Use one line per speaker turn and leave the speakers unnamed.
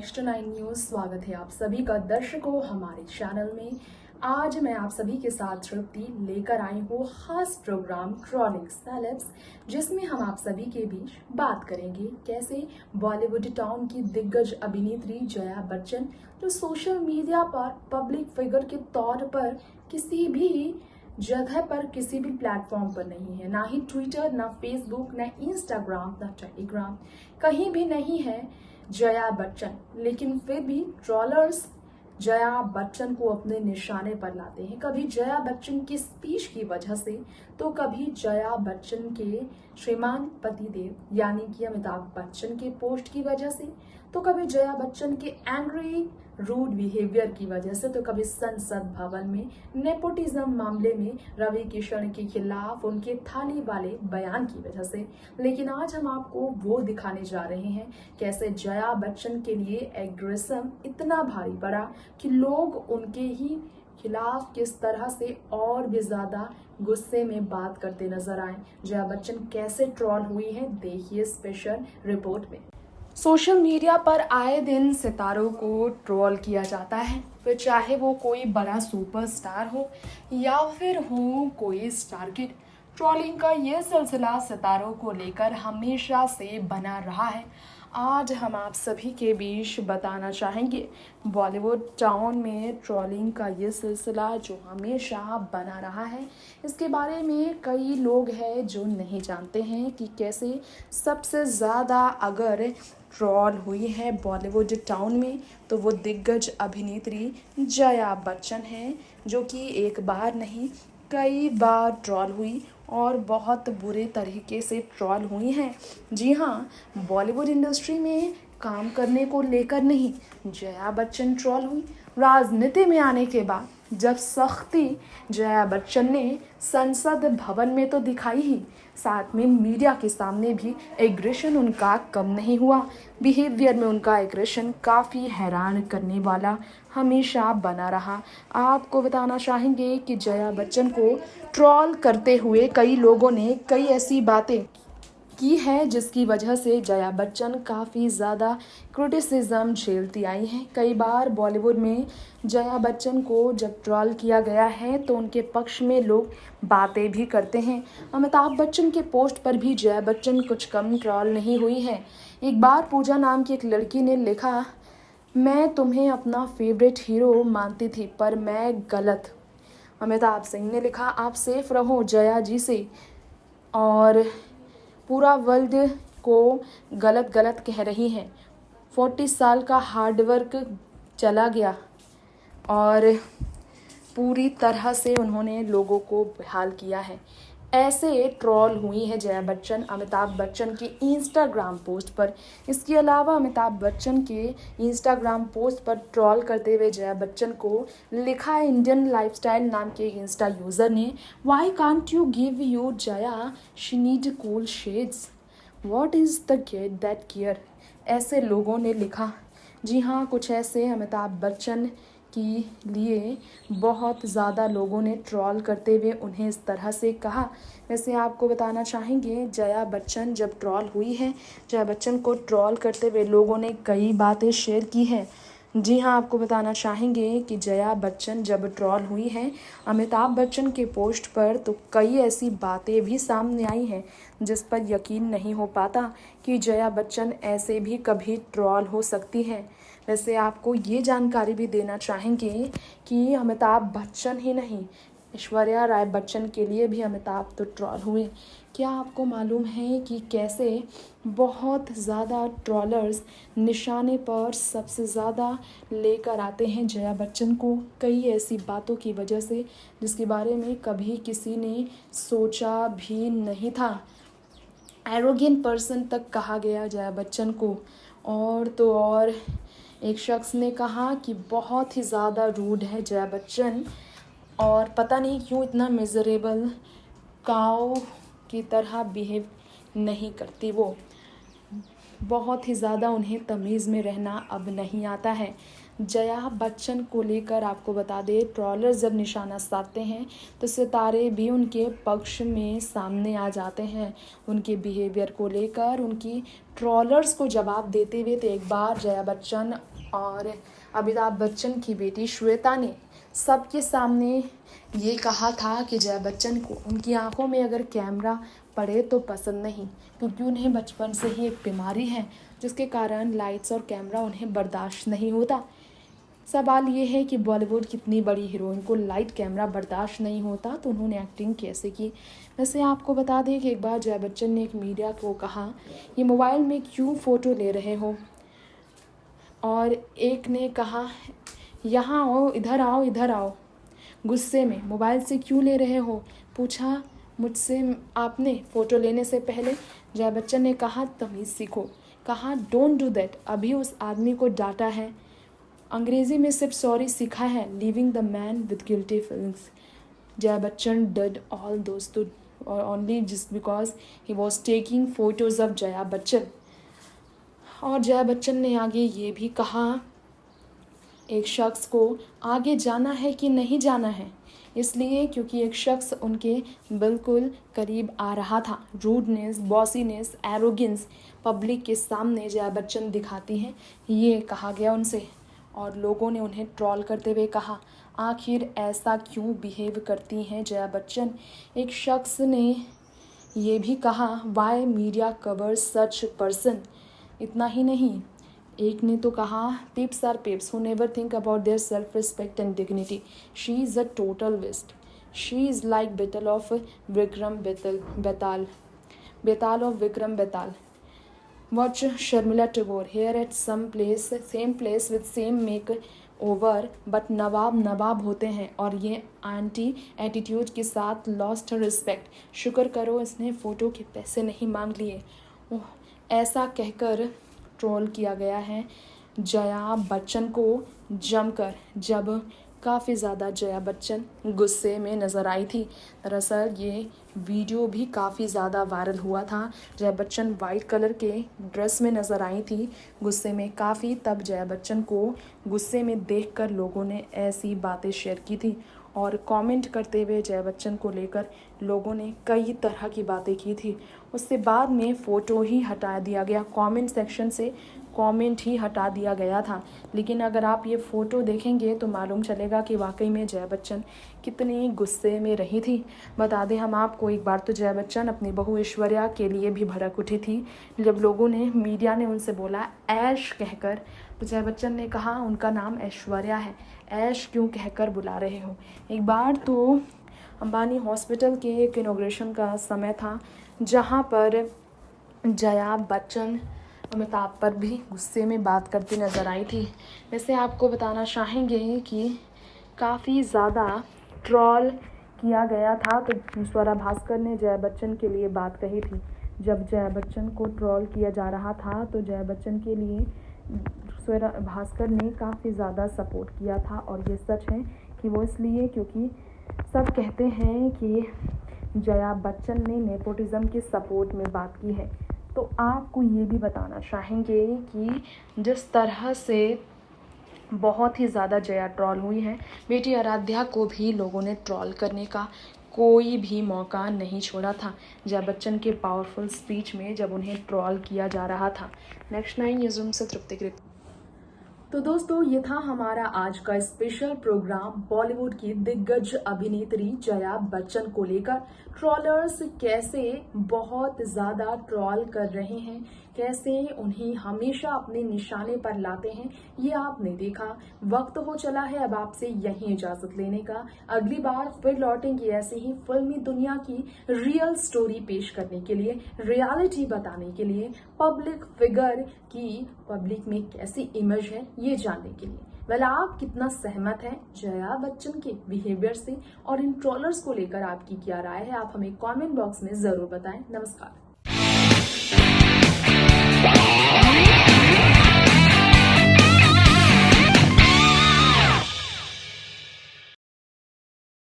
Next 9 news. स्वागत है आप सभी का दर्शकों हमारे चैनल में। आज मैं आप सभी के साथ तृप्ति लेकर आई हूँ खास प्रोग्राम ट्रॉलिंग सेलेब्स, जिसमें हम आप सभी के बीच बात करेंगे कैसे बॉलीवुड टाउन की दिग्गज अभिनेत्री जया बच्चन, जो सोशल मीडिया पर पब्लिक फिगर के तौर पर किसी भी जगह पर किसी भी प्लेटफॉर्म पर नहीं है, ना ही ट्विटर, ना फेसबुक, ना इंस्टाग्राम, ना टेलीग्राम, कहीं भी नहीं है जया बच्चन। लेकिन फिर भी ट्रोलर्स जया बच्चन को अपने निशाने पर लाते हैं, कभी जया बच्चन की स्पीच की वजह से, तो कभी जया बच्चन के श्रीमान पतिदेव यानी कि अमिताभ बच्चन के पोस्ट की वजह से, तो कभी जया बच्चन के एंग्री रूड बिहेवियर की वजह से, तो कभी संसद भवन में नेपोटिज्म मामले में रवि किशन के खिलाफ उनके थाली वाले बयान की वजह से। लेकिन आज हम आपको वो दिखाने जा रहे हैं कैसे जया बच्चन के लिए एग्रेशन इतना भारी पड़ा कि लोग उनके ही खिलाफ किस तरह से और भी ज्यादा गुस्से में बात करते नजर आए। जया बच्चन कैसे ट्रोल हुई है, देखिए स्पेशल रिपोर्ट में। सोशल मीडिया पर आए दिन सितारों को ट्रोल किया जाता है, फिर चाहे वो कोई बड़ा सुपरस्टार हो या फिर हो कोई स्टार किड। ट्रोलिंग का ये सिलसिला सितारों को लेकर हमेशा से बना रहा है। आज हम आप सभी के बीच बताना चाहेंगे बॉलीवुड टाउन में ट्रोलिंग का ये सिलसिला जो हमेशा बना रहा है, इसके बारे में कई लोग हैं जो नहीं जानते हैं कि कैसे सबसे ज़्यादा अगर ट्रोल हुई है बॉलीवुड टाउन में तो वो दिग्गज अभिनेत्री जया बच्चन है, जो कि एक बार नहीं कई बार ट्रोल हुई और बहुत बुरे तरीके से ट्रोल हुई हैं। जी हाँ, बॉलीवुड इंडस्ट्री में काम करने को लेकर नहीं, जया बच्चन ट्रोल हुई राजनीति में आने के बाद, जब सख्ती जया बच्चन ने संसद भवन में तो दिखाई ही, साथ में मीडिया के सामने भी एग्रेशन उनका कम नहीं हुआ। बिहेवियर में उनका एग्रेशन काफ़ी हैरान करने वाला हमेशा बना रहा। आपको बताना चाहेंगे कि जया बच्चन को ट्रोल करते हुए कई लोगों ने कई ऐसी बातें की है जिसकी वजह से जया बच्चन काफ़ी ज़्यादा क्रिटिसिज्म झेलती आई हैं। कई बार बॉलीवुड में जया बच्चन को जब ट्रोल किया गया है तो उनके पक्ष में लोग बातें भी करते हैं। अमिताभ बच्चन के पोस्ट पर भी जया बच्चन कुछ कम ट्रोल नहीं हुई है। एक बार पूजा नाम की एक लड़की ने लिखा, मैं तुम्हें अपना फेवरेट हीरो मानती थी पर मैं गलत। अमिताभ सिंह ने लिखा, आप सेफ रहो जया जी से, और पूरा वर्ल्ड को गलत गलत कह रही हैं। 40 साल का हार्डवर्क चला गया और पूरी तरह से उन्होंने लोगों को बेहाल किया है। ऐसे ट्रोल हुई है जया बच्चन अमिताभ बच्चन के इंस्टाग्राम पोस्ट पर। इसके अलावा अमिताभ बच्चन के इंस्टाग्राम पोस्ट पर ट्रोल करते हुए जया बच्चन को लिखा है इंडियन लाइफस्टाइल नाम के इंस्टा यूज़र ने, why can't you give you Jaya, she need cool shades, what is the get that care. ऐसे लोगों ने लिखा। जी हाँ, कुछ ऐसे अमिताभ बच्चन के लिए बहुत ज़्यादा लोगों ने ट्रोल करते हुए उन्हें इस तरह से कहा। वैसे आपको बताना चाहेंगे जया बच्चन जब ट्रोल हुई है, जया बच्चन को ट्रोल करते हुए लोगों ने कई बातें शेयर की हैं। जी हाँ, आपको बताना चाहेंगे कि जया बच्चन जब ट्रोल हुई है अमिताभ बच्चन के पोस्ट पर तो कई ऐसी बातें भी सामने आई हैं जिस पर यकीन नहीं हो पाता कि जया बच्चन ऐसे भी कभी ट्रोल हो सकती हैं। वैसे आपको ये जानकारी भी देना चाहेंगे कि अमिताभ बच्चन ही नहीं, ऐश्वर्या राय बच्चन के लिए भी अमिताभ तो ट्रोल हुए। क्या आपको मालूम है कि कैसे बहुत ज़्यादा ट्रोलर्स निशाने पर सबसे ज़्यादा लेकर आते हैं जया बच्चन को कई ऐसी बातों की वजह से जिसके बारे में कभी किसी ने सोचा भी नहीं था। एरोगेंट पर्सन तक कहा गया जया बच्चन को, और तो और एक शख्स ने कहा कि बहुत ही ज़्यादा रूड है जया बच्चन और पता नहीं क्यों इतना मिजरेबल काऊ की तरह बिहेव नहीं करती। वो बहुत ही ज़्यादा उन्हें तमीज़ में रहना अब नहीं आता है। जया बच्चन को लेकर आपको बता दें, ट्रोलर्स जब निशाना साधते हैं तो सितारे भी उनके पक्ष में सामने आ जाते हैं। उनके बिहेवियर को लेकर उनकी ट्रोलर्स को जवाब देते हुए तो एक बार जया बच्चन और अमिताभ बच्चन की बेटी श्वेता ने सबके सामने ये कहा था कि जया बच्चन को उनकी आंखों में अगर कैमरा पड़े तो पसंद नहीं, क्योंकि उन्हें बचपन से ही एक बीमारी है जिसके कारण लाइट्स और कैमरा उन्हें बर्दाश्त नहीं होता। सवाल ये है कि बॉलीवुड की इतनी बड़ी हीरोइन को लाइट कैमरा बर्दाश्त नहीं होता तो उन्होंने एक्टिंग कैसे की। वैसे आपको बता दें कि एक बार जया बच्चन ने एक मीडिया को कहा, ये मोबाइल में क्यों फ़ोटो ले रहे हो, और एक ने कहा यहाँ आओ, इधर आओ, इधर आओ। गुस्से में मोबाइल से क्यों ले रहे हो पूछा मुझसे आपने फ़ोटो लेने से पहले। जया बच्चन ने कहा तमीज़ सीखो, कहा डोंट डू दैट। अभी उस आदमी को डांटा है, अंग्रेज़ी में सिर्फ सॉरी सीखा है, leaving the man with guilty feelings. Jaya Bachchan did all those two only just because he was taking photos of Jaya Bachchan. और जया बच्चन ने आगे ये भी कहा, एक शख्स को आगे जाना है कि नहीं जाना है, इसलिए क्योंकि एक शख्स उनके बिल्कुल करीब आ रहा था। रूडनेस, बॉसीनेस, एरोगेंस पब्लिक के सामने जया बच्चन दिखाती हैं, ये कहा गया उनसे। और लोगों ने उन्हें ट्रोल करते हुए कहा, आखिर ऐसा क्यों बिहेव करती हैं जया बच्चन। एक शख्स ने ये भी कहा, why media covers such person. इतना ही नहीं, एक ने तो कहा, peeps are peeps who never think about their self respect and dignity, she is a total waste, she is like Betaal of Vikram Betaal of Vikram Betaal. Watch Sharmila Tagore here at some place, same place with same makeover, but नवाब होते हैं और ये anti attitude के साथ lost respect. शुक्र करो इसने फ़ोटो के पैसे नहीं मांग लिए। ओह, ऐसा कहकर ट्रोल किया गया है जया बच्चन को जमकर, जब काफ़ी ज़्यादा जया बच्चन गुस्से में नज़र आई थी। दरअसल ये वीडियो भी काफ़ी ज़्यादा वायरल हुआ था। जया बच्चन वाइट कलर के ड्रेस में नज़र आई थी गुस्से में काफ़ी, तब जया बच्चन को गुस्से में देखकर लोगों ने ऐसी बातें शेयर की थी और कमेंट करते हुए जया बच्चन को लेकर लोगों ने कई तरह की बातें की थी। उससे बाद में फ़ोटो ही हटा दिया गया, कमेंट सेक्शन से कमेंट ही हटा दिया गया था। लेकिन अगर आप ये फ़ोटो देखेंगे तो मालूम चलेगा कि वाकई में जया बच्चन कितनी गुस्से में रही थी। बता दें हम आपको, एक बार तो जया बच्चन अपनी बहू ऐश्वर्या के लिए भी भड़क उठी थी। जब लोगों ने, मीडिया ने उनसे बोला ऐश कहकर, तो जया बच्चन ने कहा उनका नाम ऐश्वर्या है, ऐश क्यों कहकर बुला रहे हो। एक बार तो अंबानी हॉस्पिटल के एक इनॉग्रेशन का समय था जहाँ पर जया बच्चन अमिताभ पर भी गुस्से में बात करती नज़र आई थी। वैसे आपको बताना चाहेंगे कि काफ़ी ज़्यादा ट्रोल किया गया था, तो स्वरा भास्कर ने जया बच्चन के लिए बात कही थी। जब जया बच्चन को ट्रोल किया जा रहा था तो जया बच्चन के लिए स्वरा भास्कर ने काफ़ी ज़्यादा सपोर्ट किया था। और ये सच है कि वो इसलिए क्योंकि सब कहते हैं कि जया बच्चन ने नेपोटिज़म के सपोर्ट में बात की है। तो आपको ये भी बताना चाहेंगे कि जिस तरह से बहुत ही ज़्यादा जया ट्रोल हुई है, बेटी आराध्या को भी लोगों ने ट्रोल करने का कोई भी मौका नहीं छोड़ा था जया बच्चन के पावरफुल स्पीच में जब उन्हें ट्रोल किया जा रहा था। नेक्स्ट 9 न्यूज़ से तृप्ति कृत। तो दोस्तों, ये था हमारा आज का स्पेशल प्रोग्राम बॉलीवुड की दिग्गज अभिनेत्री जया बच्चन को लेकर। ट्रोलर्स कैसे बहुत ज़्यादा ट्रोल कर रहे हैं, कैसे उन्हें हमेशा अपने निशाने पर लाते हैं, ये आपने देखा। वक्त हो चला है अब आपसे यहीं इजाज़त लेने का। अगली बार फिर लौटेंगे ऐसे ही फिल्मी दुनिया की रियल स्टोरी पेश करने के लिए, रियलिटी बताने के लिए, पब्लिक फिगर की पब्लिक में कैसी इमेज है ये जानने के लिए। वेल, आप कितना सहमत हैं जया बच्चन के बिहेवियर से और इन ट्रोलर्स को लेकर आपकी क्या राय है, आप हमें कमेंट बॉक्स में जरूर बताएं। नमस्कार।